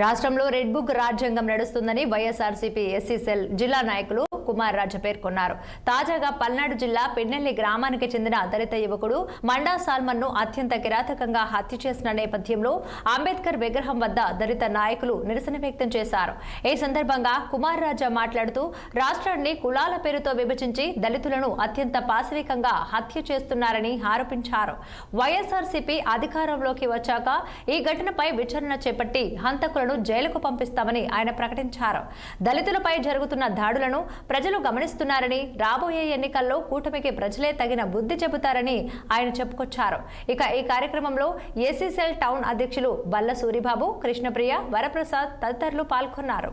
రాష్ట్రంలో red book రాజ్యాంగం నడుస్తుందని వైఎస్ఆర్సీపీ ఎస్సీ సెల్ జిల్లా నాయకులు కుమార్ రాజు పేర్కొన్నారు. తాజాగా పల్నాడు జిల్లా పెన్నెల్లి గ్రామానికి చెందిన దళిత యువకుడు మండా సాల్మన్ ను అత్యంత కిరాతకంగా హత్య చేసిన నేపథ్యంలో అంబేద్కర్ విగ్రహం వద్ద దళిత నాయకులు నిరసన వ్యక్తం చేశారు. ఈ సందర్భంగా కుమార్ రాజా మాట్లాడుతూ రాష్ట్రాన్ని కులాల పేరుతో విభజించి దళితులను అత్యంత పాశవికంగా హత్య చేస్తున్నారని ఆరోపించారు. వైఎస్ఆర్సీపీ అధికారంలోకి వచ్చాక ఈ ఘటనపై విచారణ చేపట్టి హంతకులను జైలుకు పంపిస్తామని ఆయన ప్రకటించారు. దళితులపై జరుగుతున్న దాడులను ప్రజలు గమనిస్తున్నారని, రాబోయే ఎన్నికల్లో కూటమికి ప్రజలే తగిన బుద్ధి చెబుతారని ఆయన చెప్పుకొచ్చారు. ఇక ఈ కార్యక్రమంలో ఎస్సీ సెల్ టౌన్ అధ్యక్షులు బల్ల సూరిబాబు, కృష్ణప్రియ, వరప్రసాద్ తదితరులు పాల్గొన్నారు.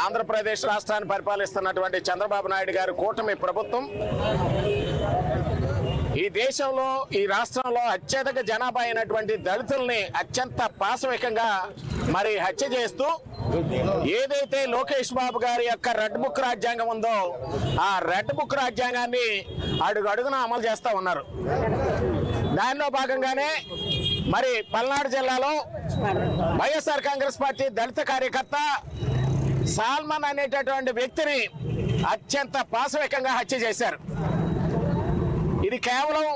ఆంధ్రప్రదేశ్ రాష్ట్రాన్ని పరిపాలిస్తున్నటువంటి చంద్రబాబు నాయుడు గారి కూటమి ప్రభుత్వం ఈ దేశంలో, ఈ రాష్ట్రంలో అత్యధిక జనాభా అయినటువంటి దళితుల్ని అత్యంత పాశవికంగా మరి హత్య చేస్తూ ఏదైతే లోకేష్ బాబు గారి యొక్క రెడ్ బుక్ రాజ్యాంగం ఉందో ఆ రెడ్ బుక్ రాజ్యాంగాన్ని అడుగడుగున అమలు చేస్తూ ఉన్నారు. దానిలో భాగంగానే మరి పల్నాడు జిల్లాలో వైఎస్ఆర్ కాంగ్రెస్ పార్టీ దళిత కార్యకర్త సాల్మన్ అనేటటువంటి వ్యక్తిని అత్యంత పాశవికంగా హత్య చేశారు. ఇది కేవలం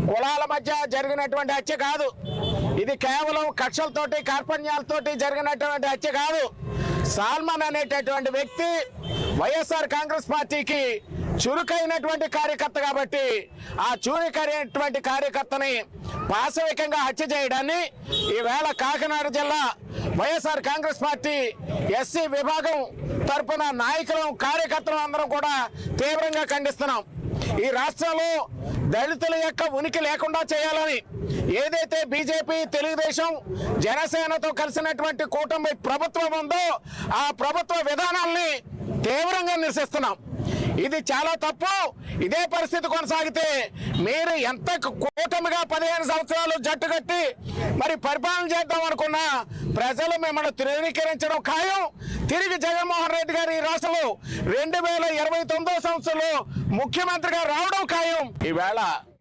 కులాల మధ్య జరిగినటువంటి హత్య కాదు. ఇది కేవలం కక్షలతోటి, కార్పణ్యాలతోటి జరిగినటువంటి హత్య కాదు. సాల్మన్ అనేటటువంటి వ్యక్తి వైఎస్ఆర్ కాంగ్రెస్ పార్టీకి చురుకైనటువంటి కార్యకర్త కాబట్టి ఆ చురుకైనటువంటి కార్యకర్తని పాశవికంగా హత్య చేయడాన్ని ఈవేళ కాకినాడ జిల్లా వైఎస్ఆర్ కాంగ్రెస్ పార్టీ ఎస్సీ విభాగం తరఫున నాయకులు, కార్యకర్తలు అందరం కూడా తీవ్రంగా ఖండిస్తున్నాం. ఈ రాష్ట్రంలో దళితుల యొక్క ఉనికి లేకుండా చేయాలని ఏదైతే బీజేపీ, తెలుగుదేశం, జనసేనతో కలిసినటువంటి కూటమి ప్రభుత్వం ఉందో ఆ ప్రభుత్వ విధానాల్ని తీవ్రంగా నిరసిస్తున్నాం. ఇది చాలా తప్పు. ఇదే పరిస్థితి కొనసాగితే మీరు ఎంత కూటమిగా 15 సంవత్సరాలు జట్టు కట్టి మరి పరిపాలన చేద్దాం అనుకున్నా ప్రజలు మిమ్మల్ని తృణీకరించడం ఖాయం. తిరిగి జగన్మోహన్ రెడ్డి గారు ఈ రాష్ట్రంలో 2029 సంవత్సరంలో ముఖ్యమంత్రిగా రావడం ఖాయం. ఈవేళ